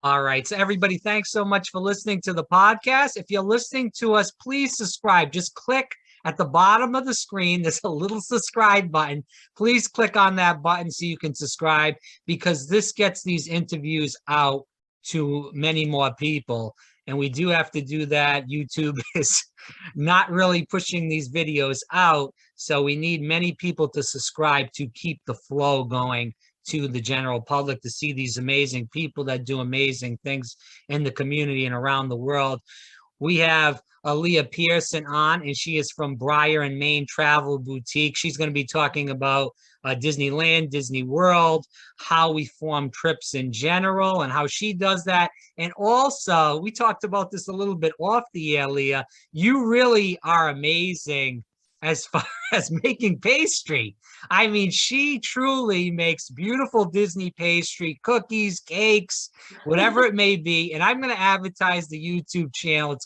All right. So everybody, thanks so much for listening to the podcast. If you're listening to us, please subscribe. Just click at the bottom of the screen. There's a little subscribe button. Please click on that button so you can subscribe, because this gets these interviews out to many more people. And we do have to do that. YouTube is not really pushing these videos out. So we need many people to subscribe to keep the flow going to the general public, to see these amazing people that do amazing things in the community and around the world. We have Alia Pierson on, and she is from Briar Main Travel Boutique. She's going to be talking about Disneyland, Disney World, how we form trips in general, and how she does that. And also, we talked about this a little bit off the air, Leah. You really are amazing as far as making pastry. I mean, she truly makes beautiful Disney pastry, cookies, cakes, whatever it may be. And I'm going to advertise the YouTube channel. It's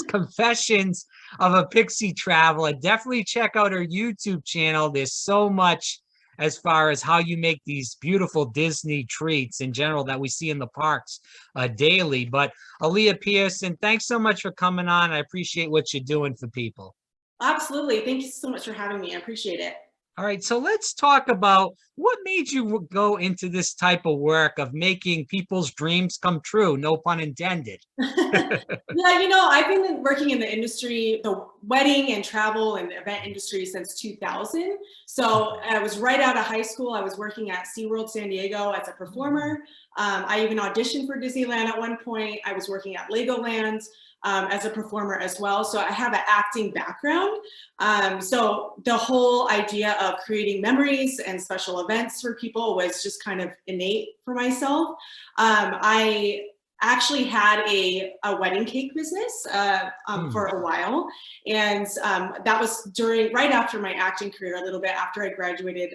Confessions of a Pixie Traveler. Definitely check out her YouTube channel. There's so much as far as how you make these beautiful Disney treats in general that we see in the parks daily. But Alia Pierson, thanks so much for coming on. I appreciate what you're doing for people. Absolutely. Thank you so much for having me. I appreciate it. All right, so let's talk about what made you go into this type of work of making people's dreams come true, no pun intended. Yeah, I've been working in the industry, the wedding and travel and event industry since 2000. So I was right out of high school. I was working at Seaworld San Diego as a performer. I even auditioned for Disneyland at one point. I was working at Legoland as a performer as well. So I have an acting background. So the whole idea of creating memories and special events for people was just kind of innate for myself. I actually had a wedding cake business for a while. And that was right after my acting career, a little bit after I graduated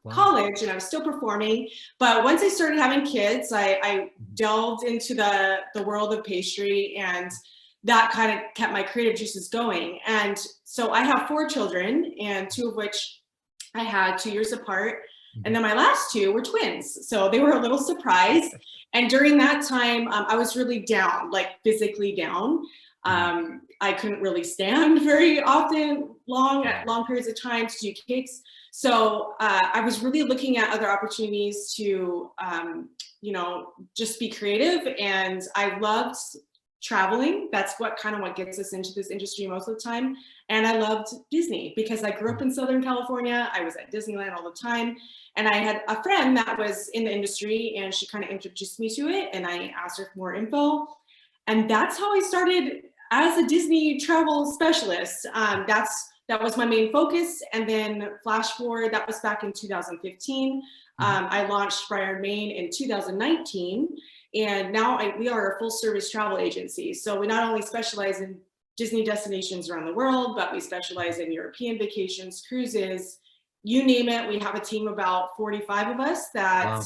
college, and I was still performing. But once I started having kids, I delved into the world of pastry, and that kind of kept my creative juices going. And so I have 4 children, and 2 of which I had 2 years apart. And then my last 2 were twins. So they were a little surprised. And during that time, I was really down, like physically down. I couldn't really stand very often, long periods of time to do cakes. So I was really looking at other opportunities to, just be creative. And I loved traveling. That's what gets us into this industry most of the time. And I loved Disney because I grew up in Southern California. I was at Disneyland all the time. And I had a friend that was in the industry, and she kind of introduced me to it, and I asked her for more info. And that's how I started as a Disney travel specialist. That was my main focus. And then flash forward, that was back in 2015. I launched Briar Main in 2019. And now we are a full service travel agency. So we not only specialize in Disney destinations around the world, but we specialize in European vacations, cruises, you name it. We have a team of about 45 of us that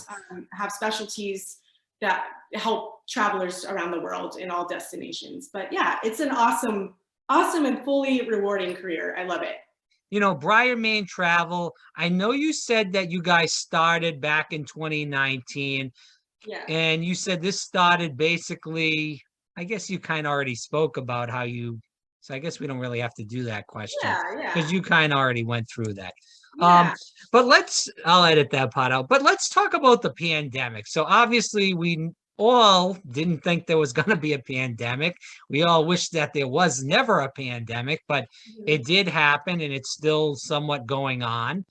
have specialties that help travelers around the world in all destinations. But yeah, it's an awesome and fully rewarding career. I love it. Briar Main Travel, I know you said that you guys started back in 2019. Yeah. And you said this started basically, I guess you kind of already spoke about so I guess we don't really have to do that question. Yeah. Because you kind of already went through that. Yeah. But I'll edit that part out. But let's talk about the pandemic. So obviously we all didn't think there was going to be a pandemic. We all wish that there was never a pandemic, but it did happen, and it's still somewhat going on.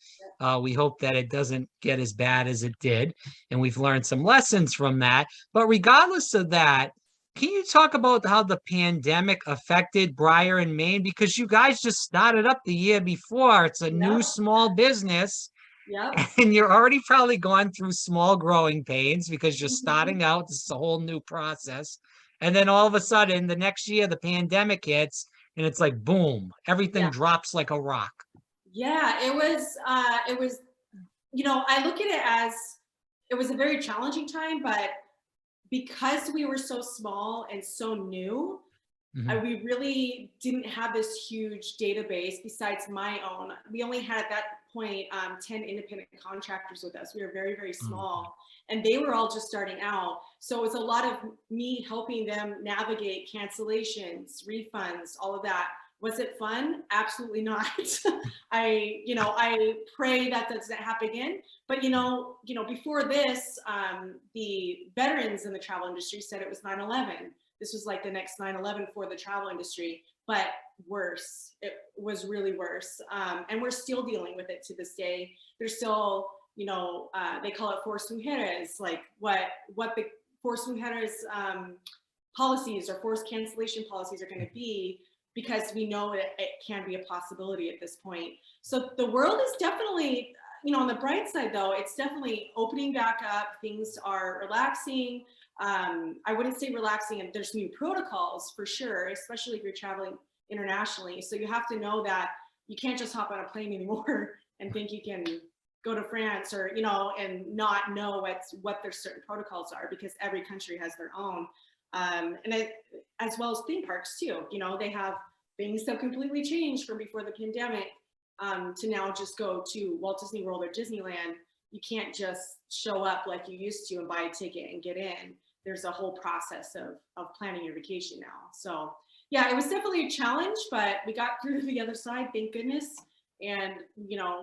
We hope that it doesn't get as bad as it did, and we've learned some lessons from that. But regardless of that, can you talk about how the pandemic affected Briar Main? Because you guys just started up the year before. It's a new small business. And you're already probably gone through small growing pains because you're starting out. This is a whole new process. And then all of a sudden, the next year, the pandemic hits, and it's like, boom, everything drops like a rock. Yeah, it was, I look at it as, it was a very challenging time, but because we were so small and so new, we really didn't have this huge database besides my own. We only had at that point 10 independent contractors with us. We were very, very small, and they were all just starting out. So it was a lot of me helping them navigate cancellations, refunds, all of that. Was it fun? Absolutely not. I pray that doesn't happen again. But before this, the veterans in the travel industry said it was 9/11. This was like the next 9/11 for the travel industry, but worse. It was really worse. And we're still dealing with it to this day. There's still, they call it force mujeres, like what the force mujeres policies or forced cancellation policies are going to be, because we know it can be a possibility at this point. So the world is definitely, on the bright side though, it's definitely opening back up. Things are relaxing. I wouldn't say relaxing, and there's new protocols for sure, especially if you're traveling internationally. So you have to know that you can't just hop on a plane anymore and think you can go to France or, and not know what their certain protocols are, because every country has their own. As well as theme parks too. They have things that completely changed from before the pandemic to now just go to Walt Disney World or Disneyland. You can't just show up like you used to and buy a ticket and get in. There's a whole process of planning your vacation now. So yeah, it was definitely a challenge, but we got through to the other side, thank goodness. And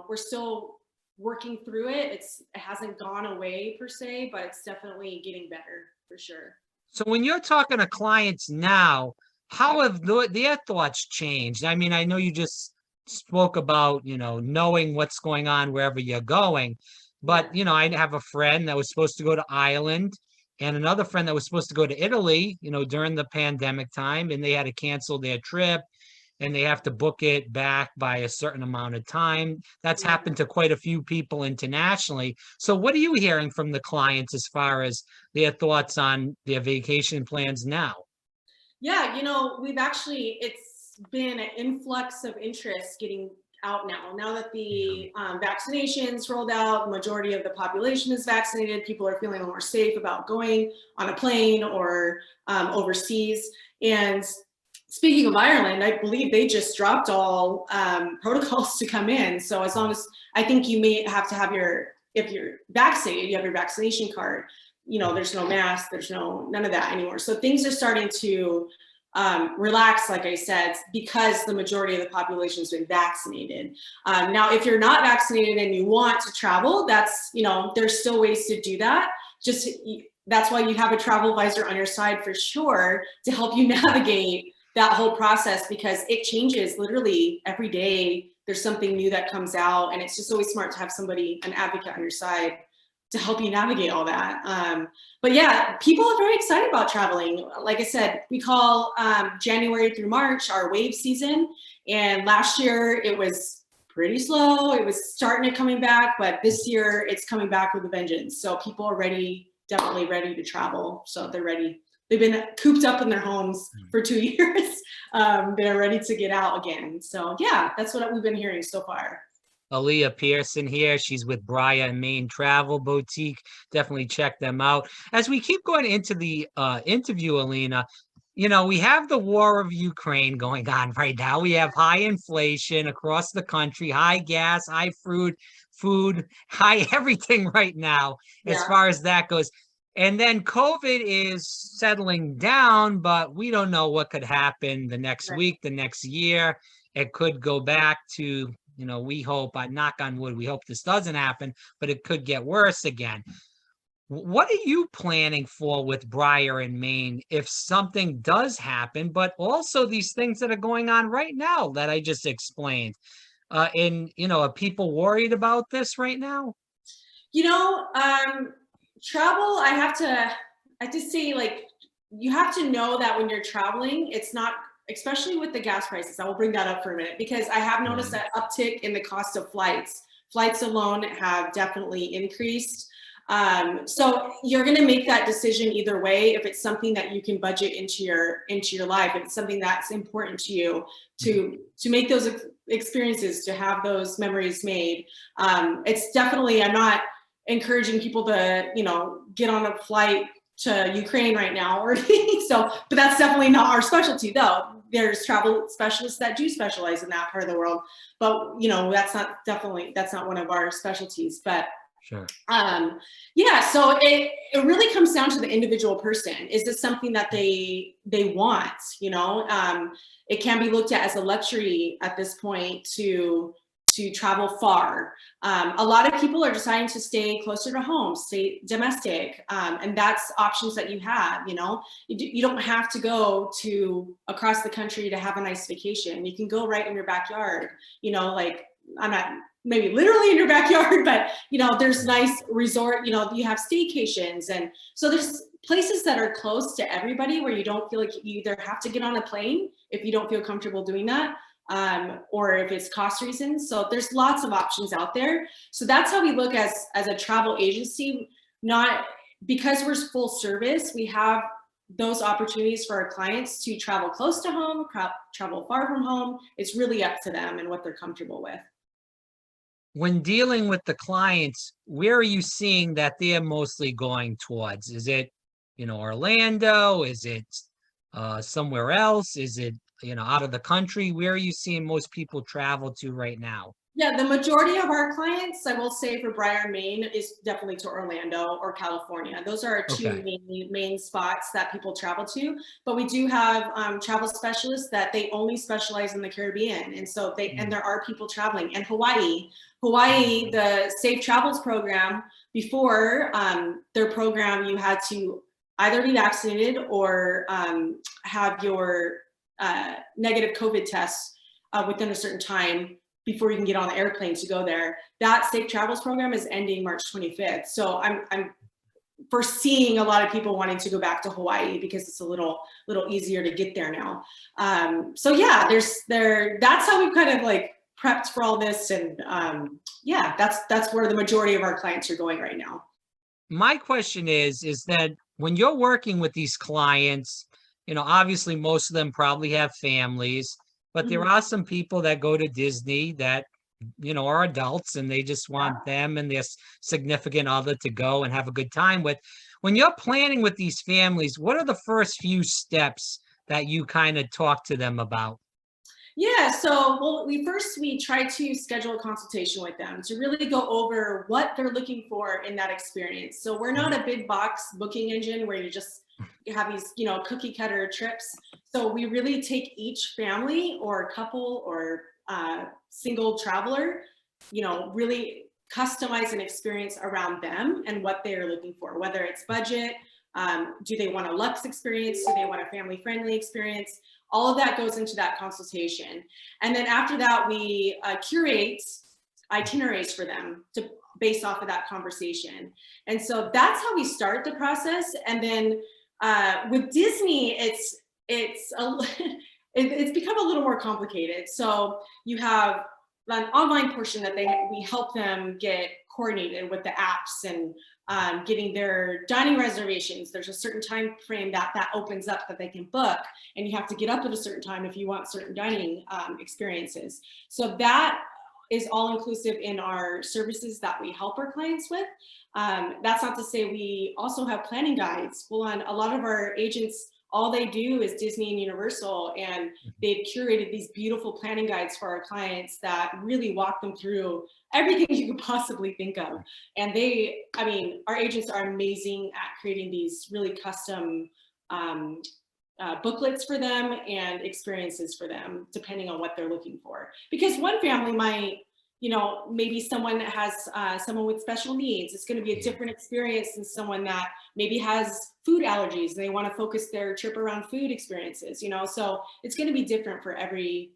we're still working through it. It hasn't gone away per se, but it's definitely getting better for sure. So when you're talking to clients now, how have their thoughts changed? I mean, I know you just spoke about, knowing what's going on wherever you're going, but, I have a friend that was supposed to go to Ireland and another friend that was supposed to go to Italy, during the pandemic time, and they had to cancel their trip and they have to book it back by a certain amount of time. That's happened to quite a few people internationally. So what are you hearing from the clients as far as their thoughts on their vacation plans now? Yeah, it's been an influx of interest getting out now that the vaccinations rolled out, the majority of the population is vaccinated. People are feeling more safe about going on a plane or overseas. And speaking of Ireland, I believe they just dropped all protocols to come in. So as long as, I think you may have to have if you're vaccinated, you have your vaccination card, there's no mask, there's none of that anymore. So things are starting to relax, like I said, because the majority of the population has been vaccinated. Now, if you're not vaccinated and you want to travel, that's, there's still ways to do that. That's why you have a travel advisor on your side for sure to help you navigate that whole process, because it changes literally every day. There's something new that comes out, and it's just always smart to have somebody, an advocate on your side to help you navigate all that. But yeah, people are very excited about traveling. Like I said, we call January through March our wave season. And last year it was pretty slow. It was starting to coming back, but this year it's coming back with a vengeance. So people are ready, definitely ready to travel. So they're ready. They've been cooped up in their homes for 2 years. They're ready to get out again. So yeah, that's what we've been hearing so far. Alia Pierson here. She's with Briar Main Travel Boutique. Definitely check them out. As we keep going into the interview, Alina, we have the war of Ukraine going on right now. We have high inflation across the country, high gas, high food, high everything right now, as far as that goes. And then COVID is settling down, but we don't know what could happen the next week, the next year. It could go back to, we hope, I knock on wood, we hope this doesn't happen, but it could get worse again. What are you planning for with Briar and Main if something does happen, but also these things that are going on right now that I just explained? Are people worried about this right now? Travel, I have to say, like, you have to know that when you're traveling, it's not, especially with the gas prices, I will bring that up for a minute, because I have noticed that uptick in the cost of flights. Flights alone have definitely increased. So you're going to make that decision either way. If it's something that you can budget into your life, if it's something that's important to you to make those experiences, to have those memories made. It's definitely, I'm not encouraging people to, get on a flight to Ukraine right now or anything. So, but that's definitely not our specialty though. There's travel specialists that do specialize in that part of the world, but you know, that's not one of our specialties. But Sure. yeah, so it really comes down to the individual person. Is this something that they want? You know, it can be looked at as a luxury at this point to travel far. A lot of people are deciding to stay closer to home, stay domestic, and that's options that you have. You know, you don't have to go to across the country to have a nice vacation. You can go right in your backyard. You know, like I'm not maybe literally in your backyard, but you know, there's nice resort, you know, you have staycations. And so there's places that are close to everybody where you don't feel like you either have to get on a plane if you don't feel comfortable doing that, or if it's cost reasons. So there's lots of options out there. So that's how we look as a travel agency, not because we're full service, we have those opportunities for our clients to travel close to home, travel far from home. It's really up to them and what they're comfortable with. When dealing with the clients, where are you seeing that they're mostly going towards? Is it, you know, Orlando? Is it somewhere else? Is it, you know, out of the country? Where are you seeing most people travel to right now? Yeah, the majority of our clients, I will say for Briar Main, is definitely to Orlando or California. Those are our two main spots that people travel to. But we do have travel specialists that they only specialize in the Caribbean. And so and there are people traveling. And Hawaii, the Safe Travels program, before their program, you had to either be vaccinated or have your negative COVID tests within a certain time before you can get on the airplane to go there. That Safe Travels program is ending March 25th. So I'm foreseeing a lot of people wanting to go back to Hawaii because it's a little easier to get there now. So yeah, that's how we've kind of like prepped for all this. And yeah, that's where the majority of our clients are going right now. My question is that when you're working with these clients, you know, obviously most of them probably have families, but there are some people that go to Disney that, you know, are adults and they just want them and their significant other to go and have a good time with. When you're planning with these families, what are the first few steps that you kind of talk to them about? Yeah, so we try to schedule a consultation with them to really go over what they're looking for in that experience. So we're not a big box booking engine where you have these, you know, cookie cutter trips. So we really take each family or couple or single traveler, you know, really customize an experience around them and what they're looking for, whether it's budget, do they want a luxe experience, do they want a family friendly experience? All of that goes into that consultation. And then after that, we curate itineraries for them based off of that conversation. And so that's how we start the process. And then with Disney, it's become a little more complicated. So you have an online portion that we help them get coordinated with the apps and getting their dining reservations. There's a certain time frame that opens up that they can book, and you have to get up at a certain time if you want certain dining experiences. So that is all inclusive in our services that we help our clients with. That's not to say we also have planning guides. Well, on a lot of our agents, all they do is Disney and Universal, and they've curated these beautiful planning guides for our clients that really walk them through everything you could possibly think of. And our agents are amazing at creating these really custom booklets for them and experiences for them, depending on what they're looking for. Because one family might, you know, maybe someone that has someone with special needs. It's going to be a different experience than someone that maybe has food allergies and they want to focus their trip around food experiences, you know. So it's going to be different for every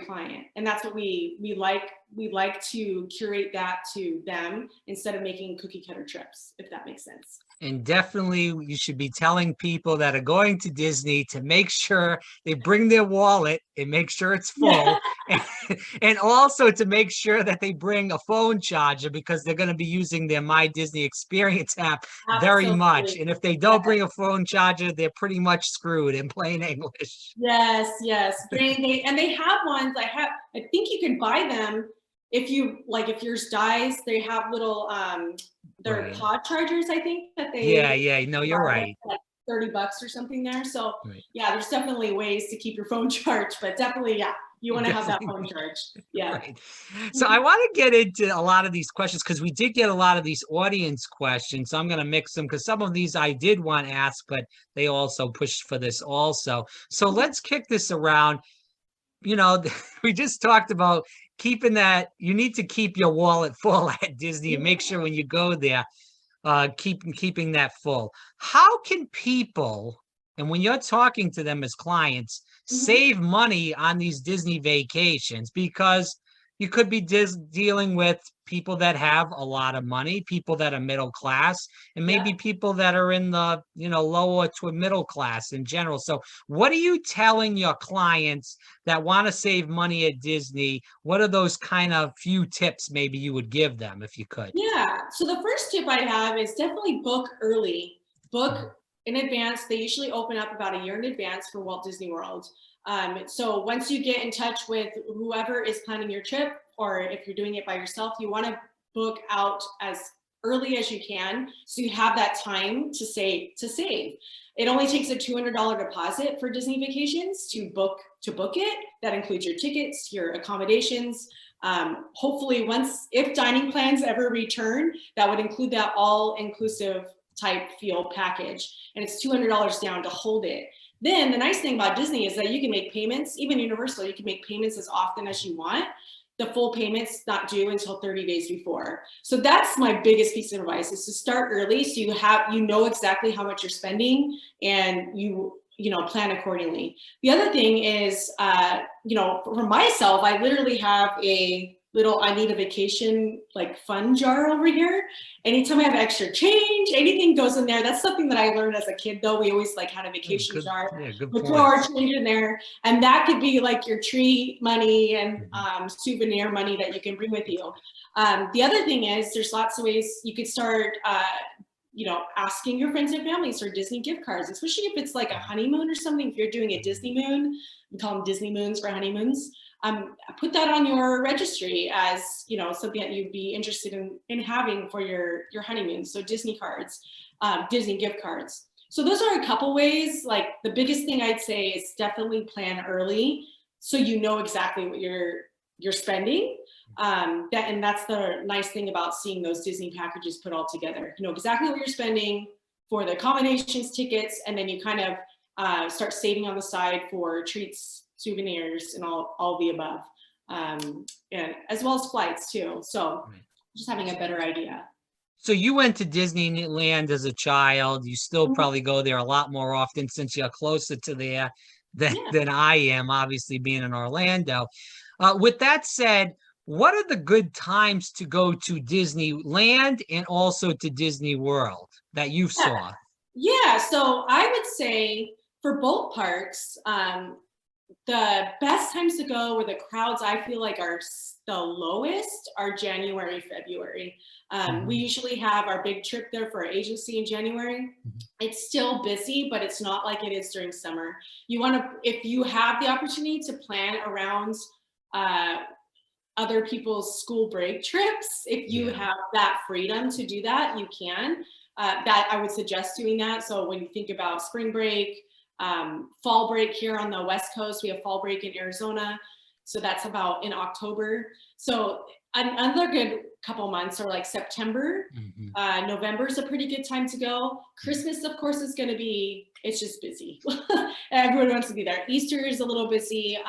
client, and that's what we like. We like to curate that to them instead of making cookie cutter trips, if that makes sense. And definitely you should be telling people that are going to Disney to make sure they bring their wallet and make sure it's full. And also to make sure that they bring a phone charger, because they're going to be using their My Disney Experience app very much. And if they don't bring a phone charger, they're pretty much screwed, in plain English. Yes. And they have ones. I think you can buy them if yours dies, they have little, they're Right. pod chargers, I think, that Yeah, they yeah. No, you're right. like $30 or something there. So Right. yeah, there's definitely ways to keep your phone charged, but definitely, yeah, you want to have that phone charged. Yeah. Right. So I want to get into a lot of these questions because we did get a lot of these audience questions. So I'm going to mix them because some of these I did want to ask, but they also pushed for this also. So let's kick this around. You know, we just talked about keeping that. You need to keep your wallet full at Disney and make sure when you go there, keeping that full. How can people, and when you're talking to them as clients, Mhm. save money on these Disney vacations? Because you could be dealing with people that have a lot of money, people that are middle class, and maybe Yeah. people that are in the, lower to middle class in general. So what are you telling your clients that want to save money at Disney? What are those kind of few tips maybe you would give them if you could? Yeah. So the first tip I have is definitely book early. Book in advance. They usually open up about a year in advance for Walt Disney World. So once you get in touch with whoever is planning your trip, or if you're doing it by yourself, you want to book out as early as you can, so you have that time to save. It only takes a $200 deposit for Disney vacations to book it. That includes your tickets, your accommodations. Hopefully, if dining plans ever return, that would include that all-inclusive type feel package, and it's $200 down to hold it. Then the nice thing about Disney is that you can make payments, even Universal, you can make payments as often as you want. The full payment's not due until 30 days before. So that's my biggest piece of advice, is to start early, so you know exactly how much you're spending, and you plan accordingly. The other thing is, for myself, I literally have a little I need a vacation like fun jar over here. Anytime I have extra change, anything goes in there. That's something that I learned as a kid, though. We always had a Oh, vacation good, jar. yeah, good We throw our points. change in there, and that could be like your tree money and Mhm. souvenir money that you can bring with you. The other thing is, there's lots of ways you could start asking your friends and families for Disney gift cards, especially if it's like a honeymoon or something. If you're doing a Disney moon, we call them Disney moons for honeymoons. Put that on your registry as something that you'd be interested in having for your honeymoon. So Disney cards, Disney gift cards. So those are a couple ways. Like, the biggest thing I'd say is definitely plan early, so you know exactly what you're spending. And that's the nice thing about seeing those Disney packages put all together. You know exactly what you're spending for the accommodations, tickets, and then you kind of start saving on the side for treats, souvenirs, and all the above, and as well as flights too. So Right. just having a better idea. So you went to Disneyland as a child. You still probably go there a lot more often since you're closer to there than, Yeah. than I am, obviously being in Orlando. With that said, what are the good times to go to Disneyland and also to Disney World that you Yeah. saw? Yeah. So I would say for both parks, the best times to go, where the crowds I feel like are the lowest, are January, February. We usually have our big trip there for our agency in January. It's still busy, but it's not like it is during summer. You want to, if you have the opportunity to plan around other people's school break trips, if you Yeah. have that freedom to do that, you can. That I would suggest doing that. So when you think about spring break, fall break here on the West Coast, we have fall break in Arizona. So that's about in October. So another good couple months are like September. November is a pretty good time to go. Christmas, of course, is going to be, it's just busy. Everyone wants to be there. Easter is a little busy.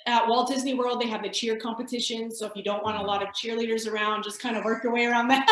At Walt Disney World, they have the cheer competition. So if you don't want a lot of cheerleaders around, just kind of work your way around that.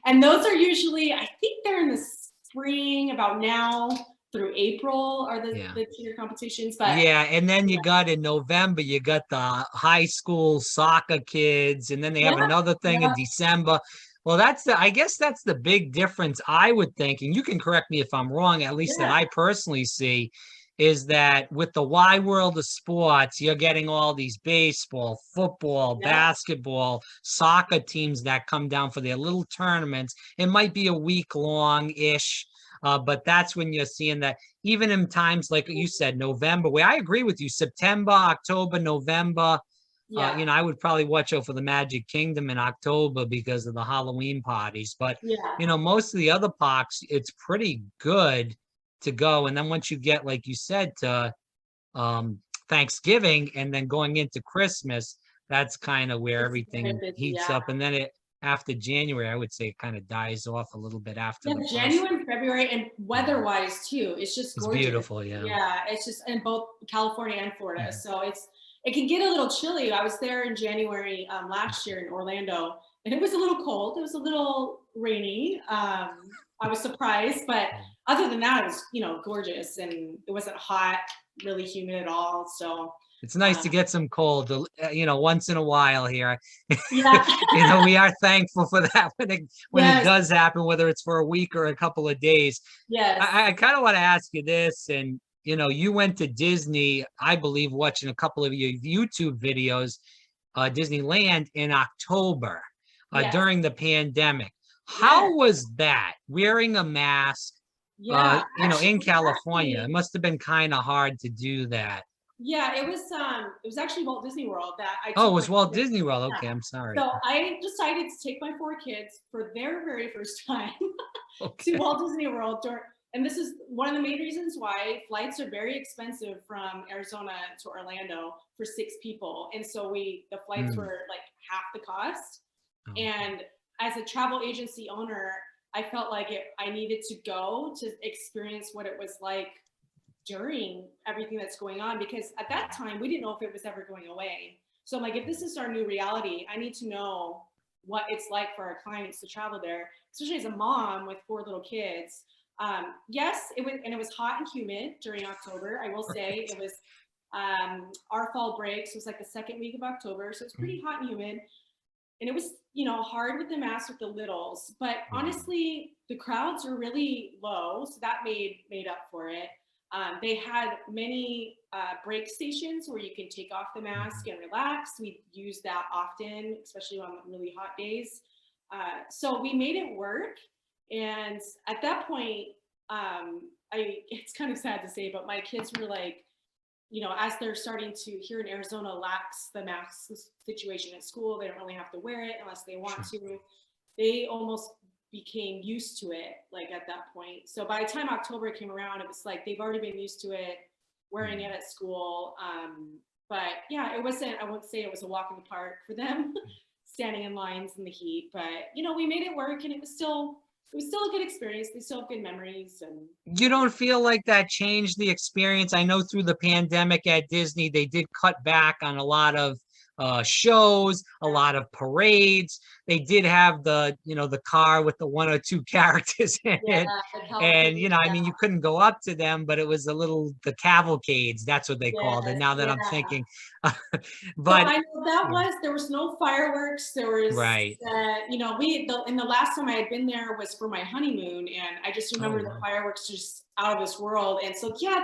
And those are usually, I think they're in the spring, about now through April are the cheer competitions. But Yeah, and then you got in November, you got the high school soccer kids, and then they have yeah, another thing in yeah, December. Well, I guess that's the big difference I would think, and you can correct me if I'm wrong, at least that yeah, I personally see, is that with the wide world of sports, you're getting all these baseball, football, yeah. basketball, soccer teams that come down for their little tournaments. It might be a week long-ish, but that's when you're seeing that even in times like you said, November, where I agree with you, September, October, November, Yeah. I would probably watch out for the Magic Kingdom in October because of the Halloween parties. But, Yeah. most of the other parks, it's pretty good to go. And then once you get, like you said, to Thanksgiving and then going into Christmas, that's kind of where It's very everything busy. heats Yeah. up. And then after January, I would say it kind of dies off a little bit after Yeah, the first. January and February, and weather-wise too, it's just It's gorgeous. beautiful, yeah. Yeah, it's just in both California and Florida. Mhm. So it can get a little chilly. I was there in January last year in Orlando, and it was a little cold. It was a little rainy. I was surprised, but other than that, it was gorgeous, and it wasn't hot, really humid at all. So It's nice to get some cold, once in a while here. yeah, We are thankful for that when it yes, does happen, whether it's for a week or a couple of days. yes, I kind of want to ask you this, and you went to Disney, I believe, watching a couple of your YouTube videos, Disneyland in October, yes, during the pandemic. yes, How was that? Wearing a mask, yeah. in California, it Actually, must have been kind of hard to do that. yeah, it was actually Walt Disney World that I Oh, it took my was Walt kids. Disney World. Yeah. Okay, I'm sorry. So I decided to take my 4 kids for their very first time to Okay. Walt Disney World. And this is one of the main reasons why flights are very expensive from Arizona to Orlando for 6 people. And so the flights Mm. were like half the cost. Oh, And as a travel agency owner, I felt like I needed to go to experience what it was like during everything that's going on, because at that time we didn't know if it was ever going away. So I'm like, if this is our new reality, I need to know what it's like for our clients to travel there, especially as a mom with 4 little kids. Yes, it was hot and humid during October. I will say right. it was our fall break, so it was like the second week of October, so it's pretty hot and humid. And it was hard with the mask with the littles, but Yeah. honestly the crowds were really low, so that made up for it. They had many break stations where you can take off the mask Mhm. and relax. We use that often, especially on really hot days. So we made it work. And at that point, it's kind of sad to say, but my kids were like, as they're starting to here in Arizona lax the mask situation at school, they don't really have to wear it unless they want Sure. to. They almost became used to it, like at that point. So by the time October came around, it was like they've already been used to it, wearing it at school. But yeah, I wouldn't say it was a walk in the park for them, standing in lines in the heat. But we made it work, and it was still a good experience. They still have good memories. And You don't feel like that changed the experience? I know through the pandemic at Disney, they did cut back on a lot of shows, a lot of parades. They did have the car with the one or two characters in yeah, it. the And, cavalcade, I yeah, mean, you couldn't go up to them, but it was the cavalcades. That's what they called it. yes, Now that I'm yeah. thinking, So but I know there was no fireworks. There was, right. and the last time I had been there was for my honeymoon, and I just Oh, remember the wow. fireworks just out of this world. And so, yeah,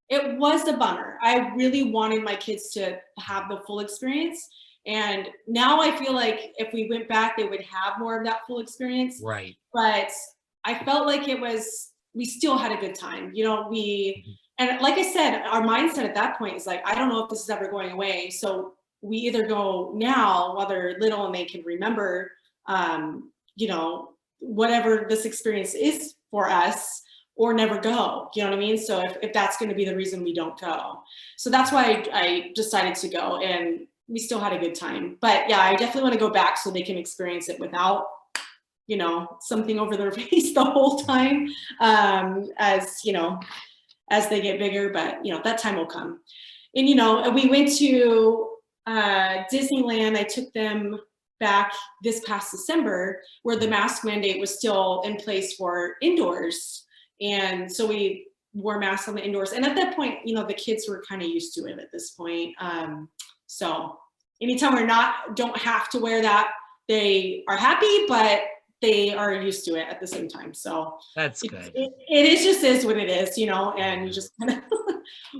it was a bummer. I really wanted my kids to have the full experience. And now I feel like if we went back, they would have more of that full experience. Right. But I felt like we still had a good time. Mhm. And like I said, our mindset at that point is like, I don't know if this is ever going away. So we either go now while they're little and they can remember, you know, whatever this experience is for us, or never go. You know what I mean? So if that's going to be the reason we don't go. So that's why I decided to go, and we still had a good time. But yeah, I definitely want to go back so they can experience it without, something over their face the whole time, as they get bigger. But that time will come. And we went to Disneyland. I took them back this past December, where the mask mandate was still in place for indoors, and so we wore masks on the indoors. And at that point, the kids were kind of used to it at this point. So anytime don't have to wear that, they are happy, but they are used to it at the same time. So That's good. it is just is what it is, and you just kind of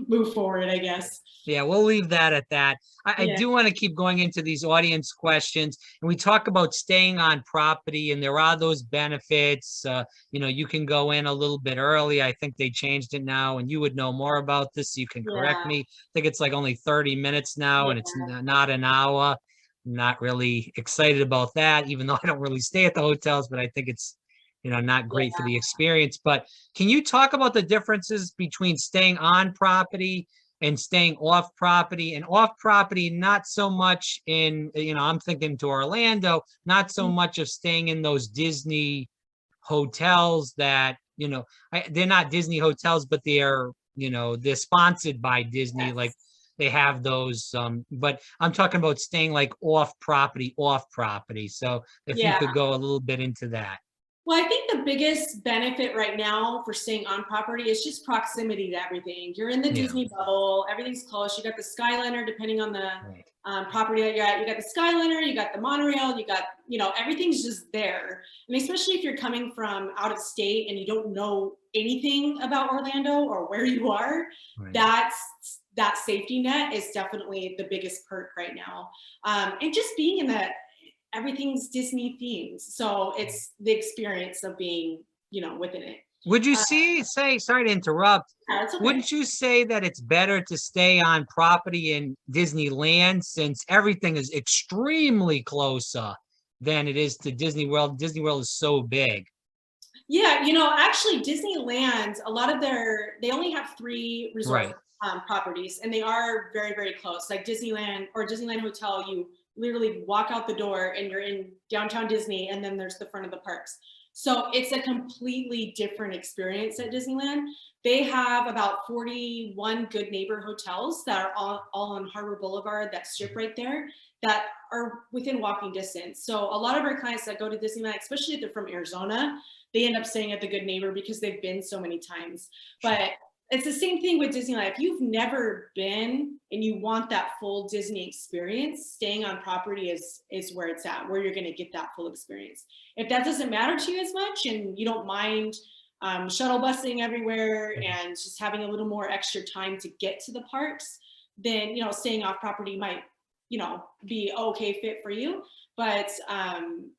move forward, I guess. Yeah, we'll leave that at that. I Yeah. do want to keep going into these audience questions, and we talk about staying on property, and there are those benefits. You can go in a little bit early. I think they changed it now, and you would know more about this. So you can correct Yeah. me. I think it's like only 30 minutes now, and it's not an hour. I'm not really excited about that, even though I don't really stay at the hotels, but I think it's, not great for the experience. But can you talk about the differences between staying on property and staying off property? And off property, not so much in, I'm thinking to Orlando, not so much of staying in those Disney hotels that, they're not Disney hotels, but they're sponsored by Disney. Yes. Like they have those, but I'm talking about staying like off property. So if you could go a little bit into that. Well, I think the biggest benefit right now for staying on property is just proximity to everything. You're in the Disney bubble, everything's close. You got the Skyliner, depending on the property that you're at. You got the Skyliner, you got the monorail, you got, everything's just there. And especially if you're coming from out of state and you don't know anything about Orlando or where you are, that safety net is definitely the biggest perk right now. And just being in that, everything's Disney themed. So it's the experience of being, within it. Would you say, sorry to interrupt, Okay. Wouldn't you say that it's better to stay on property in Disneyland since everything is extremely closer than it is to Disney World? Disney World is so big. Yeah, actually Disneyland, a lot of they only have 3 resort properties, and they are very, very close. Like Disneyland or Disneyland Hotel, you literally walk out the door and you're in downtown Disney, and then there's the front of the parks. So it's a completely different experience at Disneyland. They have about 41 Good Neighbor hotels that are all on Harbor Boulevard, that strip right there, that are within walking distance. So a lot of our clients that go to Disneyland, especially if they're from Arizona, they end up staying at the Good Neighbor because they've been so many times. But it's the same thing with Disneyland. If you've never been and you want that full Disney experience, staying on property is where it's at, where you're going to get that full experience. If that doesn't matter to you as much and you don't mind shuttle busing everywhere and just having a little more extra time to get to the parks, then, staying off property might, be okay fit for you. But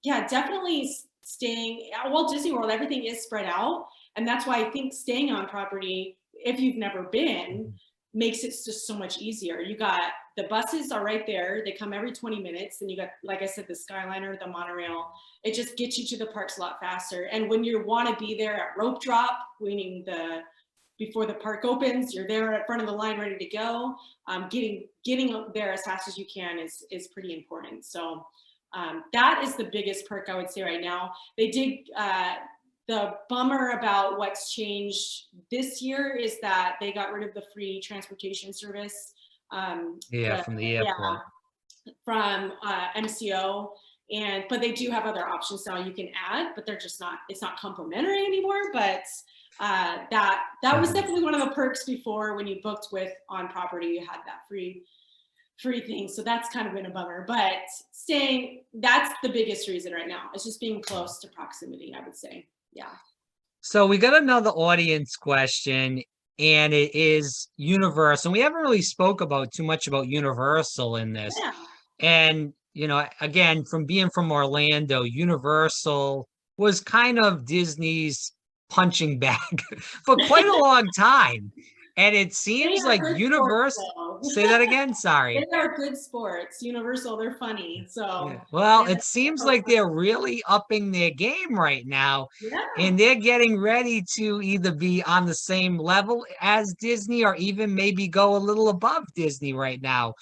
yeah, definitely staying at Walt Disney World, everything is spread out. And that's why I think staying on property, if you've never been, makes it just so much easier. You got the buses are right there. They come every 20 minutes. And you got, like I said, the Skyliner, the monorail. It just gets you to the parks a lot faster. And when you want to be there at rope drop, meaning before the park opens, you're there at front of the line ready to go. Getting there as fast as you can is pretty important. So that is the biggest perk I would say right now. They did the bummer about what's changed this year is that they got rid of the free transportation service. From the airport. From MCO. But they do have other options now you can add, but it's not complimentary anymore. But that was definitely one of the perks before. When you booked with on property, you had that free thing. So that's kind of been a bummer, but that's the biggest reason right now. It's just being close to proximity, I would say. Yeah. So we got another audience question, and it is Universal. We haven't really spoke about too much about Universal in this. Yeah. And, again, from being from Orlando, Universal was kind of Disney's punching bag for quite a long time. And it seems like Universal, say that again, sorry. They are good sports. Universal, they're funny. So yeah. Well, it seems like they're really upping their game right now. Yeah. And they're getting ready to either be on the same level as Disney or even maybe go a little above Disney right now.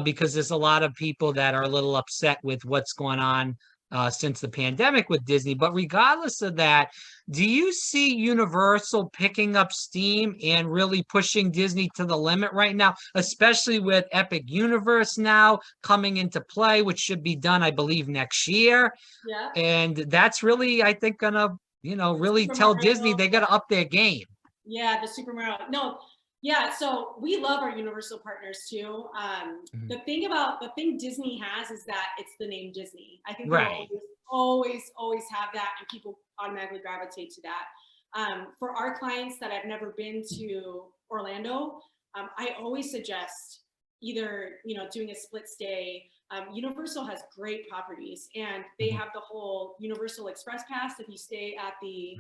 Because there's a lot of people that are a little upset with what's going on since the pandemic with Disney. But regardless of that, do you see Universal picking up steam and really pushing Disney to the limit right now, especially with Epic Universe now coming into play, which should be done, I believe, next year? Yeah. And that's really, I think, gonna, really tell Disney they got to up their game. Yeah, the Super Mario. No. Yeah, so we love our Universal partners too. The thing Disney has is that it's the name Disney. I think they'll always have that, and people automatically gravitate to that. For our clients that have never been to Orlando, I always suggest either, doing a split stay. Universal has great properties, and they have the whole Universal Express Pass. If you stay at the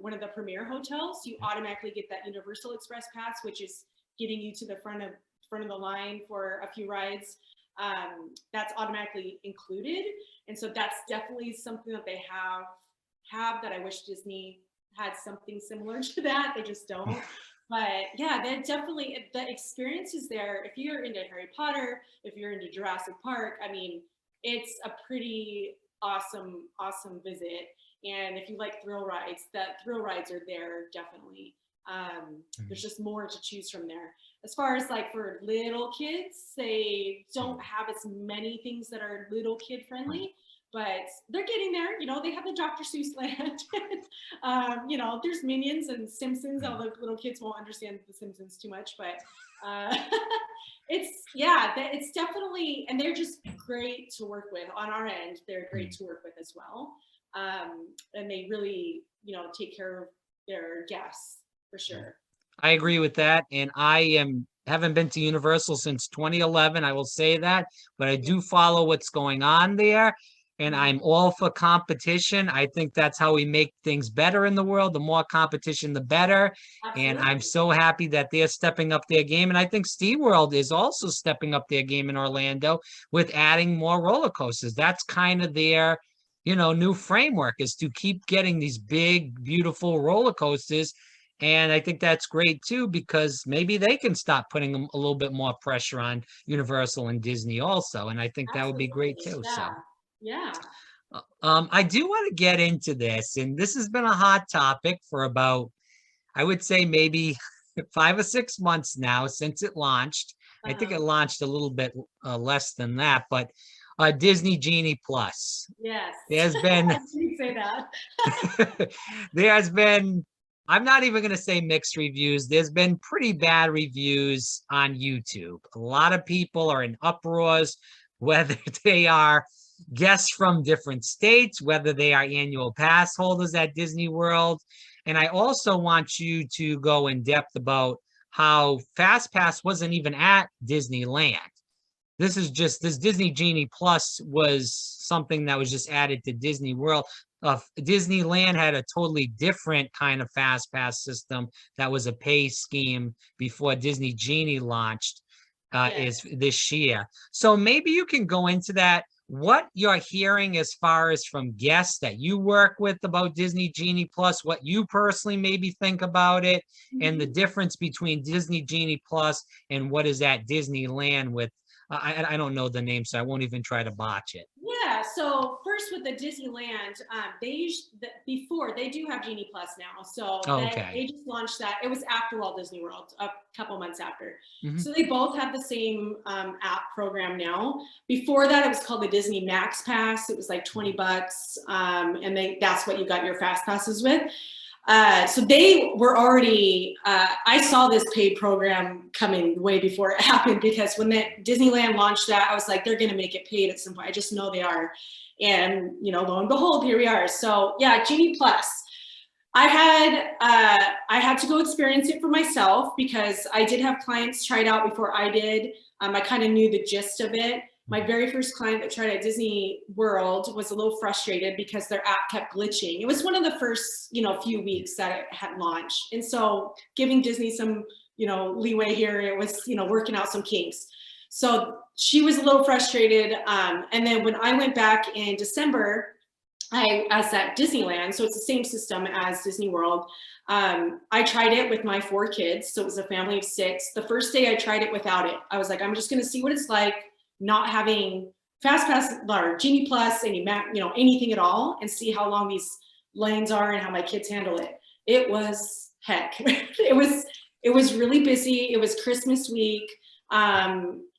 one of the premier hotels, you automatically get that Universal Express Pass, which is getting you to the front of the line for a few rides. That's automatically included, and so that's definitely something that they have that I wish Disney had something similar to that. They just don't. But yeah, they're definitely, the experience is there. If you're into Harry Potter, if you're into Jurassic Park, I mean, it's a pretty awesome visit. And if you like thrill rides, that thrill rides are there definitely. There's just more to choose from there. As far as like for little kids, they don't have as many things that are little kid friendly, but they're getting there. They have the Dr. Seuss land. There's Minions and Simpsons, although little kids won't understand the Simpsons too much, but it's definitely, and they're just great to work with on our end. They're great to work with as well. And they really, take care of their guests for sure. I agree with that. And haven't been to Universal since 2011. I will say that, but I do follow what's going on there. And I'm all for competition. I think that's how we make things better in the world. The more competition, the better. Absolutely. And I'm so happy that they're stepping up their game. And I think SeaWorld is also stepping up their game in Orlando with adding more roller coasters. That's kind of their, new framework, is to keep getting these big, beautiful roller coasters. And I think that's great too, because maybe they can stop putting a little bit more pressure on Universal and Disney also. And I think that would be great too. Yeah. So. Yeah. I do want to get into this, and this has been a hot topic for about, I would say maybe 5 or 6 months now since it launched. I think it launched a little bit less than that, but Disney Genie Plus. Yes. There's been, you say that. there's been, I'm not even going to say mixed reviews. There's been pretty bad reviews on YouTube. A lot of people are in uproars, whether they are guests from different states, whether they are annual pass holders at Disney World. And I also want you to go in depth about how Fast Pass wasn't even at Disneyland. This Disney Genie Plus was something that was just added to Disney World. Disneyland had a totally different kind of Fast Pass system that was a pay scheme before Disney Genie launched is this year. So maybe you can go into that, what you're hearing as far as from guests that you work with about Disney Genie Plus, what you personally maybe think about it, and the difference between Disney Genie Plus and what is at Disneyland with, I don't know the name, so I won't even try to botch it. Yeah, so first with the Disneyland, before they do have Genie Plus now, so they just launched that. It was after Walt Disney World, a couple months after. So they both have the same app program now. Before that, it was called the Disney Max Pass. It was like $20, and that's what you got your fast passes with. So they were already, I saw this paid program coming way before it happened, because when Disneyland launched that, I was like, they're going to make it paid at some point. I just know they are. And, lo and behold, here we are. So yeah, Genie Plus. I had to go experience it for myself, because I did have clients try it out before I did. I kind of knew the gist of it. My very first client that tried at Disney World was a little frustrated because their app kept glitching. It was one of the first, few weeks that it had launched. And so giving Disney some, leeway here, it was, working out some kinks. So she was a little frustrated. And then when I went back in December, I was at Disneyland. So it's the same system as Disney World. I tried it with my 4 kids. So it was a family of 6. The first day I tried it without it. I was like, I'm just going to see what it's like not having Fast Pass or Genie Plus, anything at all, and see how long these lanes are and how my kids handle it. It was heck. It was really busy. It was Christmas week.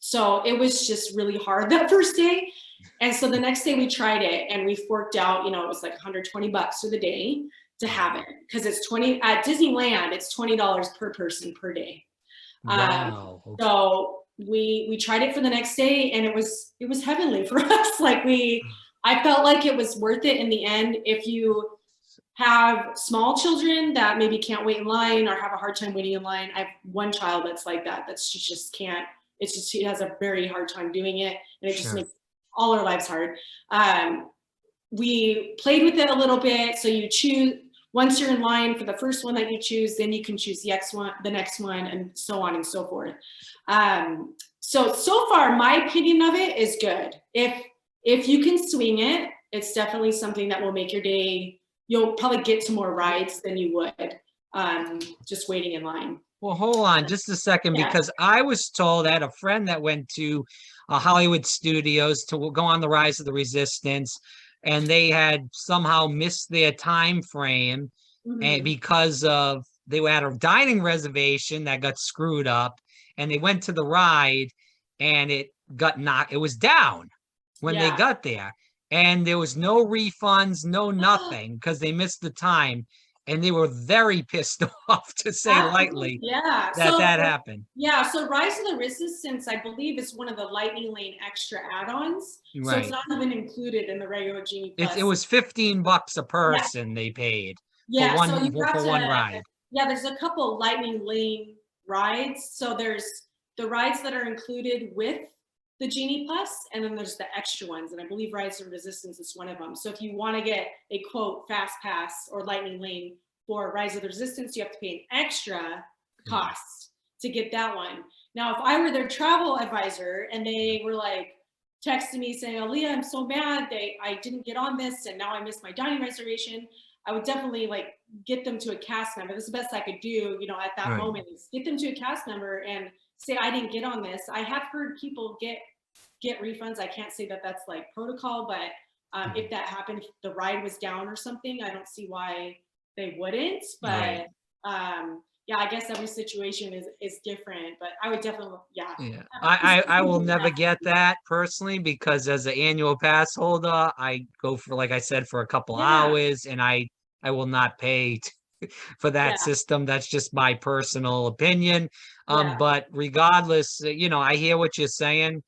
So it was just really hard that first day. And so the next day we tried it, and we forked out, it was like $120 for the day to have it, because it's at Disneyland, it's $20 per person per day. Wow. So we tried it for the next day, and it was heavenly for us. Like I felt like it was worth it in the end. If you have small children that maybe can't wait in line or have a hard time waiting in line. I have one child that's like that. She just can't. It's just she has a very hard time doing it, and it just Sure. makes all our lives hard. We played with it a little bit. So you choose once you're in line for the first one that you choose, then you can choose the next one, and so on and so forth. So far, my opinion of it is good. If you can swing it, it's definitely something that will make your day. You'll probably get to more rides than you would just waiting in line. Well, hold on just a second, Yeah. because I was told, I had a friend that went to Hollywood Studios to go on the Rise of the Resistance, and they had somehow missed their time frame, and because of they had a dining reservation that got screwed up, and they went to the ride, and it was down when they got there, and there was no refunds, no nothing, because they missed the time. And they were very pissed off, to say lightly, that happened. Yeah, so Rise of the Resistance, I believe, is one of the Lightning Lane extra add-ons. Right. So it's not even included in the regular Genie Plus. It was $15 a person they paid for one, so for one ride. Yeah, there's a couple Lightning Lane rides. So there's the rides that are included with the Genie Plus, and then there's the extra ones. And I believe Rise of Resistance is one of them. So if you want to get a quote fast pass or Lightning Lane for Rise of the Resistance, you have to pay an extra cost to get that one. Now, if I were their travel advisor and they were like texting me saying, Alia, I'm so mad I didn't get on this and now I missed my dining reservation, I would definitely like get them to a cast member. This is the best I could do, at that moment, is get them to a cast member and say, I didn't get on this. I have heard people get refunds. I can't say that that's like protocol, but if that happened, if the ride was down or something, I don't see why they wouldn't. But I guess every situation is different. But I would definitely, I will never get that personally, because as an annual pass holder, I go for, like I said, for a couple hours, and I will not pay for that system. That's just my personal opinion. But regardless, I hear what you're saying.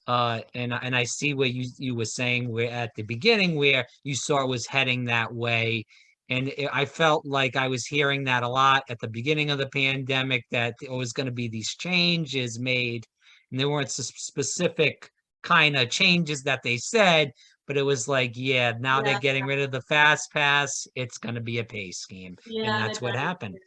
And I see where you were saying, where at the beginning where you saw it was heading that way. And I felt like I was hearing that a lot at the beginning of the pandemic, that there was going to be these changes made, and there weren't specific kind of changes that they said, but it was like, now they're getting rid of the fast pass. It's going to be a pay scheme. And that's what happened.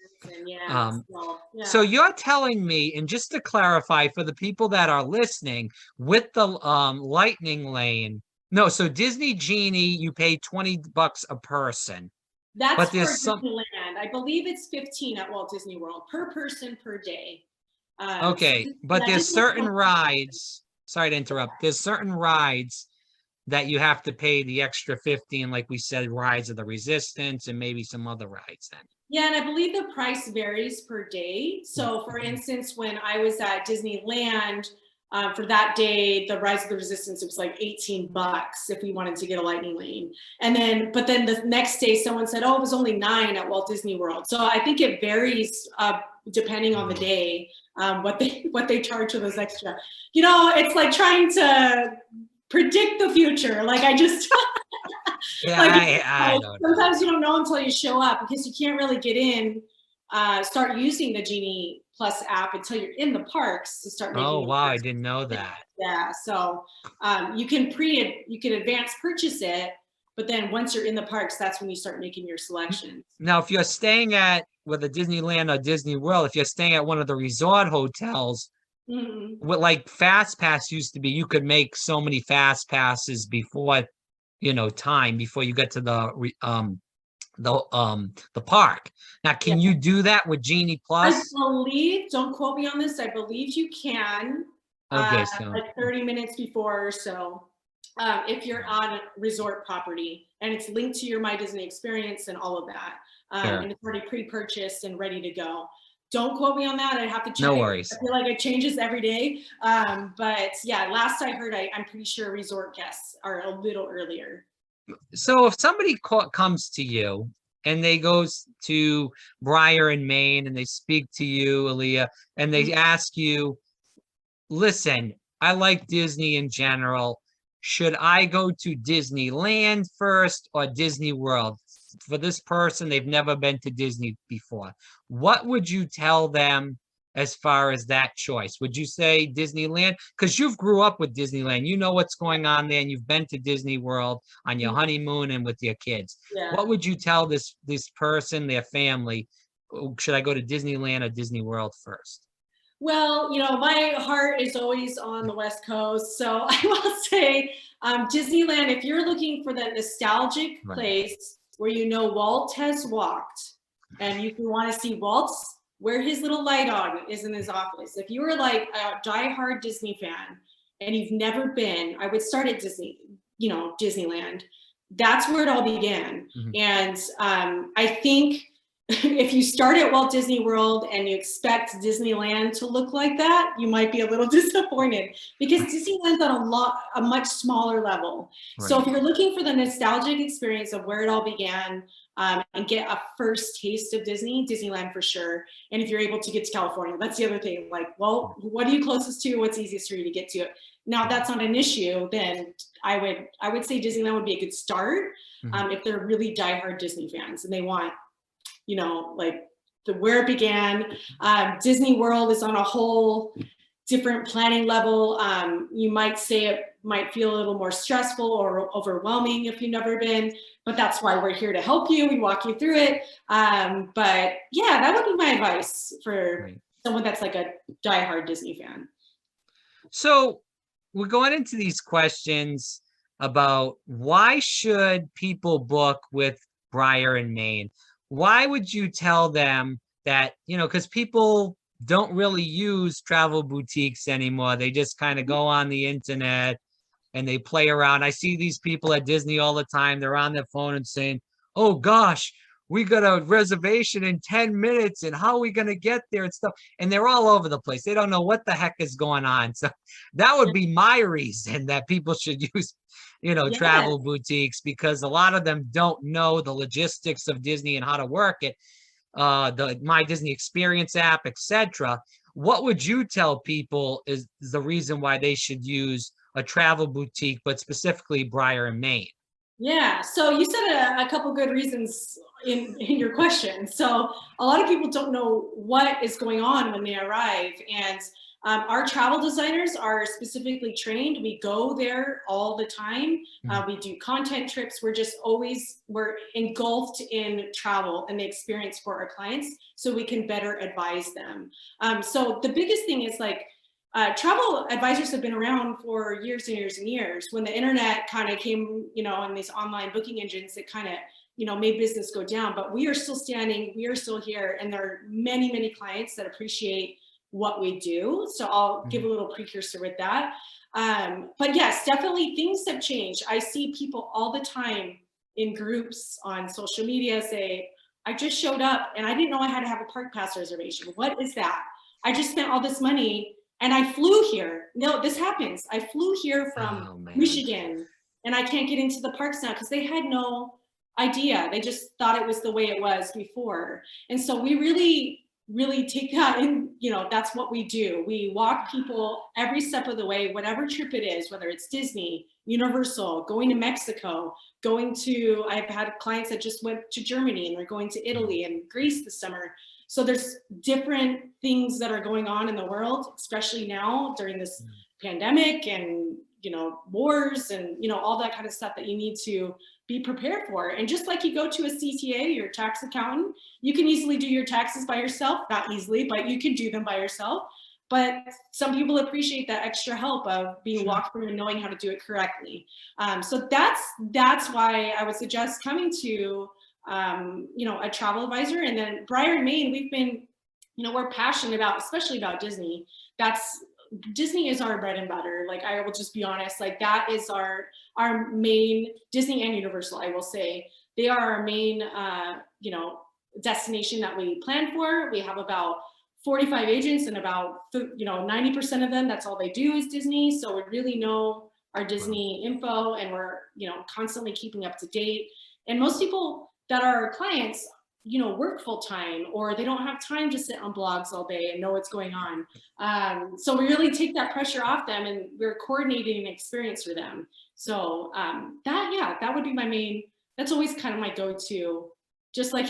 So you're telling me, and just to clarify for the people that are listening, with the Lightning Lane, so Disney Genie, you pay $20 a person. That's for Disneyland. I believe it's 15 at Walt Disney World per person per day. But there's certain rides. Sorry to interrupt. There's certain rides that you have to pay the extra 15, like we said, Rise of the Resistance, and maybe some other rides then. Yeah, and I believe the price varies per day. So for instance, when I was at Disneyland, for that day, the Rise of the Resistance, it was like $18 if we wanted to get a Lightning Lane. But then the next day someone said, it was only $9 at Walt Disney World. So I think it varies depending on the day, what they charge for those extra. It's like trying to predict the future. Like I just, I don't know. Sometimes you don't know until you show up, because you can't really get in, start using the Genie Plus app until you're in the parks to start making. Oh, wow, I didn't know that. Yeah, so you can advance purchase it, but then once you're in the parks, that's when you start making your selections. Now, if you're staying at whether Disneyland or Disney World, if you're staying at one of the resort hotels, what like Fast Pass used to be, you could make so many Fast Passes before time, before you get to the park. Now, can you do that with Genie Plus? I believe, don't quote me on this, I believe you can. Okay, like 30 minutes before or so, if you're on a resort property and it's linked to your My Disney experience and all of that, and it's already pre-purchased and ready to go. Don't quote me on that. I have to check. No worries. I feel like it changes every day. But yeah, last I heard, I'm pretty sure resort guests are a little earlier. So if somebody comes to you and they goes to Briar Main and they speak to you, Alia, and they ask you, listen, I like Disney in general. Should I go to Disneyland first or Disney World? for this person, they've never been to Disney before. What would you tell them as far as that choice? Would you say Disneyland? Because you've grew up with Disneyland. You know what's going on there, and you've been to Disney World on your honeymoon and with your kids. Yeah. What would you tell this person, their family? Should I go to Disneyland or Disney World first? Well, my heart is always on the West Coast. So I will say Disneyland, if you're looking for that nostalgic place where Walt has walked and you can want to see Walt's where his little light on is in his office. If you were like a diehard Disney fan and you've never been, I would start at Disneyland. That's where it all began. And I think if you start at Walt Disney World and you expect Disneyland to look like that, you might be a little disappointed because Disneyland's on a much smaller level. So if you're looking for the nostalgic experience of where it all began, and get a first taste of Disneyland for sure. And if you're able to get to California, that's the other thing. Like, well, what are you closest to? What's easiest for you to get to? Now, if that's not an issue, then I would say Disneyland would be a good start if they're really diehard Disney fans and they want, like where it began. Disney World is on a whole different planning level. You might say it might feel a little more stressful or overwhelming if you've never been, but that's why we're here to help you. We walk you through it. But yeah, that would be my advice for someone that's like a diehard Disney fan. So we're going into these questions about why should people book with Briar Main? Why would you tell them that, because people don't really use travel boutiques anymore. They just kind of go on the internet and they play around. I see these people at Disney all the time. They're on their phone and saying, oh gosh, we got a reservation in 10 minutes and how are we going to get there and stuff. And they're all over the place. They don't know what the heck is going on. So that would be my reason that people should use, travel boutiques, because a lot of them don't know the logistics of Disney and how to work it. The My Disney Experience app, etc. What would you tell people is the reason why they should use a travel boutique, but specifically Briar Main? Yeah, so you said a couple good reasons in your question. So a lot of people don't know what is going on when they arrive, and our travel designers are specifically trained. We go there all the time. We do content trips. We're engulfed in travel and the experience for our clients so we can better advise them. So the biggest thing is travel advisors have been around for years and years and years. When the internet kind of came, and these online booking engines, it kind of, made business go down, but we are still standing, we are still here. And there are many, many clients that appreciate what we do. So I'll give a little precursor with that. But yes, definitely things have changed. I see people all the time in groups on social media say, I just showed up and I didn't know I had to have a park pass reservation. What is that? I just spent all this money and I flew here. No, this happens. I flew here from Michigan and I can't get into the parks now because they had no idea. They just thought it was the way it was before. And so we really take that in, that's what we do. We walk people every step of the way, whatever trip it is, whether it's Disney, Universal, going to Mexico, I've had clients that just went to Germany and they're going to Italy and Greece this summer. So there's different things that are going on in the world, especially now during this pandemic and, wars and, all that kind of stuff that you need to be prepared for. And just like you go to a CTA, your tax accountant, you can easily do your taxes by yourself, not easily, but you can do them by yourself. But some people appreciate that extra help of being walked through and knowing how to do it correctly. So that's why I would suggest coming to, a travel advisor. And then Briar Main, we've been, we're passionate about, especially about Disney. Disney is our bread and butter. Like, I will just be honest, that is our main, Disney and Universal, I will say. They are our main, destination that we plan for. We have about 45 agents and about, 90% of them, that's all they do is Disney. So we really know our Disney info and we're, constantly keeping up to date. And most people that are our clients, work full time, or they don't have time to sit on blogs all day and know what's going on. So we really take that pressure off them and we're coordinating an experience for them. So that would be my main that's always kind of my go-to. Just like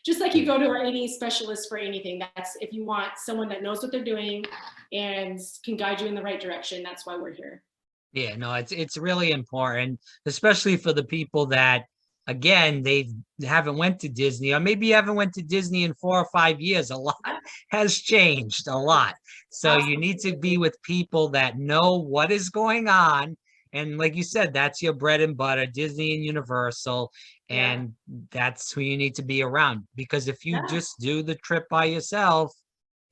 just like you go to any specialist for anything. That's if you want someone that knows what they're doing and can guide you in the right direction. That's why we're here. Yeah, no, it's really important, especially for the people that, again, they haven't went to Disney, or maybe you haven't went to Disney in 4 or 5 years. A lot has changed, a lot. So you need to be Absolutely. with people that know what is going on. And like you said, that's your bread and butter, Disney and Universal, Yeah. and that's who you need to be around. Because if you Yeah. just do the trip by yourself,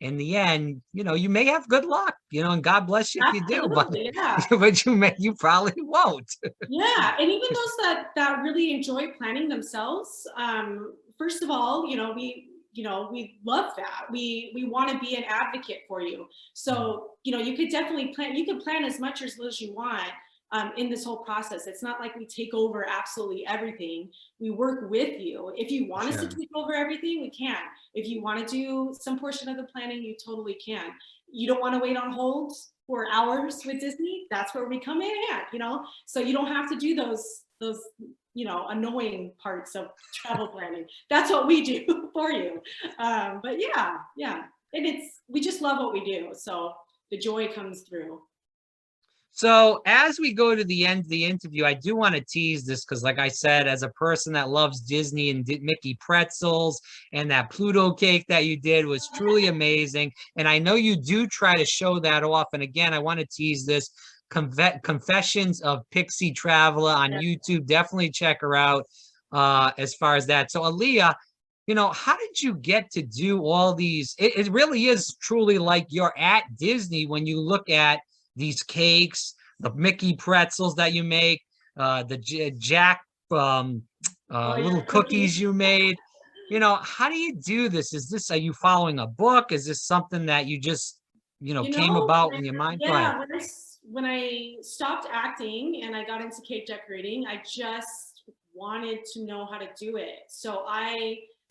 in the end, you may have good luck, and God bless you if you do, but Absolutely. Yeah. but you probably won't. Yeah, and even those that really enjoy planning themselves, first of all, we love that. We want to be an advocate for you. So you could definitely plan. You can plan as much or as little as you want in this whole process. It's not like we take over absolutely everything. We work with you. If you want us to Sure. take over everything, we can. If you want to do some portion of the planning, you totally can. You don't want to wait on hold for hours with Disney, that's where we come in at. So you don't have to do those annoying parts of travel planning. That's what we do for you. But yeah, and we just love what we do, so the joy comes through. So as we go to the end of the interview, I do want to tease this because, like I said, as a person that loves Disney and Mickey pretzels, and that Pluto cake that you did was truly amazing. And I know you do try to show that off. And again, I want to tease this. Confessions of Pixie Traveler on YouTube. Definitely check her out as far as that. So Alia, how did you get to do all these? It really is truly like you're at Disney when you look at these cakes, the Mickey pretzels that you make, the Jack Oh yeah, little cookies you made. How do you do this? Are you following a book? Is this something that you just, came about in your mind? Go ahead. yeah, when I stopped acting and I got into cake decorating, I just wanted to know how to do it. So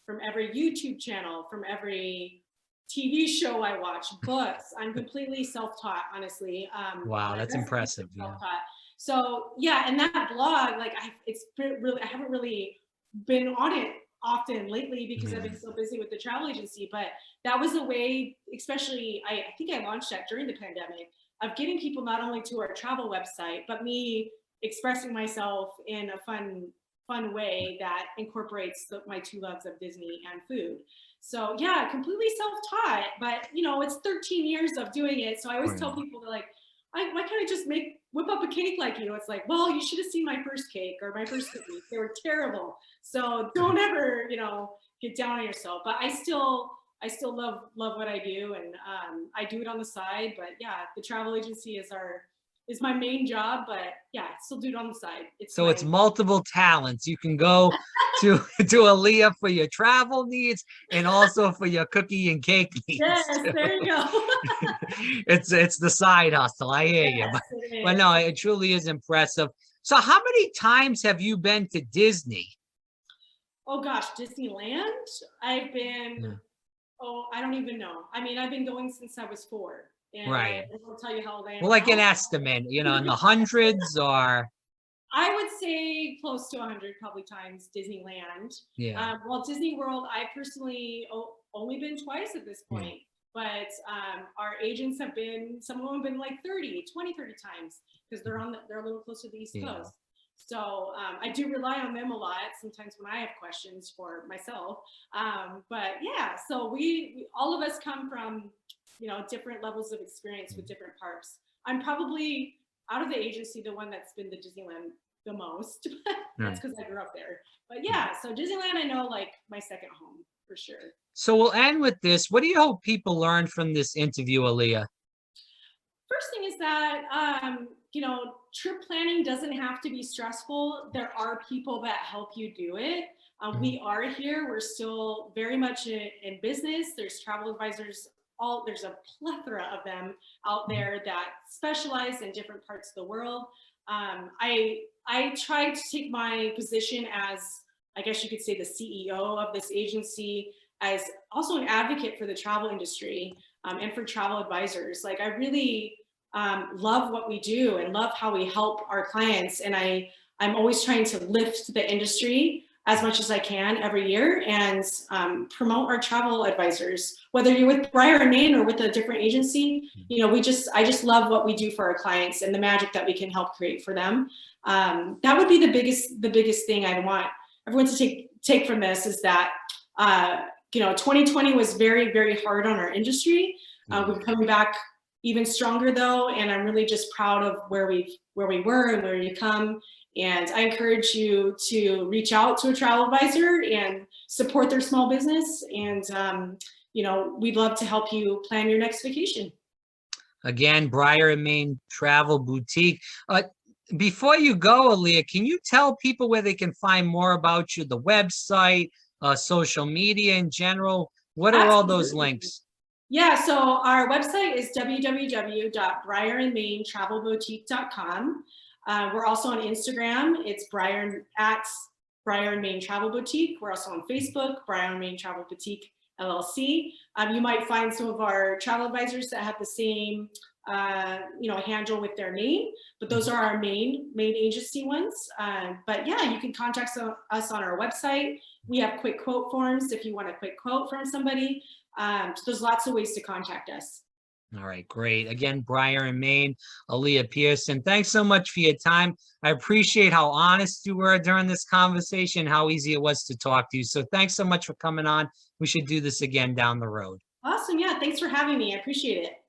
from every YouTube channel, from every TV show I watch, books, I'm completely self-taught, honestly. Wow, My that's recipes impressive. are Yeah. self-taught. So yeah, and that blog, like I haven't really been on it often lately because I've been so busy with the travel agency, but that was a way, especially I think I launched that during the pandemic, of getting people not only to our travel website, but me expressing myself in a fun way that incorporates my two loves of Disney and food. So yeah, completely self-taught, but it's 13 years of doing it. So I always tell people, they're like, why can't I just whip up a cake like you? It's like, well, you should have seen my first cake or my first cookies. They were terrible. So don't ever, get down on yourself. But I still love what I do, and I do it on the side. But yeah, the travel agency is my main job. But yeah, I still do it on the side. So it's multiple talents. You can go to Alia for your travel needs and also for your cookie and cake needs. Yes, too. there you go. It's the side hustle. I hear you, Yes, but no, it truly is impressive. So how many times have you been to Disney? Oh gosh, Disneyland. I've been, I don't even know. I mean, I've been going since I was 4. And Right. I won't tell you how old I am. Well, like now. an estimate, in the hundreds, or I would say close to 100 probably times Disneyland. yeah. Well, Disney World, I personally only been twice at this point, but our agents have been, some of them have been like 30 times because they're a little closer to the East Coast. So I do rely on them a lot sometimes when I have questions for myself. But yeah, so we all of us come from, different levels of experience with different parks. I'm probably, out of the agency, the one that's been to Disneyland the most. That's because I grew up there. But yeah, so Disneyland, I know, like my second home for sure. So we'll end with this. What do you hope people learn from this interview, Alia? First thing is that, trip planning doesn't have to be stressful. There are people that help you do it. We are here. We're still very much in business. There's travel advisors. There's a plethora of them out there that specialize in different parts of the world. I try to take my position as, I guess you could say, the CEO of this agency, as also an advocate for the travel industry and for travel advisors. Like, I really love what we do and love how we help our clients. And I I'm always trying to lift the industry as much as I can every year and promote our travel advisors. Whether you're with Briar Main or with a different agency, you know, I just love what we do for our clients and the magic that we can help create for them. That would be the biggest thing I want everyone to take from this is that, you know, 2020 was very, very hard on our industry. We're coming back even stronger though, and I'm really just proud of where we were and where you come. And I encourage you to reach out to a travel advisor and support their small business. And you know, we'd love to help you plan your next vacation. Again, Briar Main Travel Boutique. Before you go, Alia, can you tell people where they can find more about you, the website, social media in general? What are all those links? Yeah, so our website is www.briarandmaintravelboutique.com. We're also on Instagram. It's Briar Main Travel Boutique. We're also on Facebook, Briar Main Travel Boutique LLC. You might find some of our travel advisors that have the same you know, handle with their name, but those are our main agency ones. But yeah, you can contact us on our website. We have quick quote forms if you want a quick quote from somebody. So there's lots of ways to contact us. All right, great. Again, Briar Main, Alia Pierson, thanks so much for your time. I appreciate how honest you were during this conversation, how easy it was to talk to you. So thanks so much for coming on. We should do this again down the road. Awesome. Yeah, thanks for having me. I appreciate it.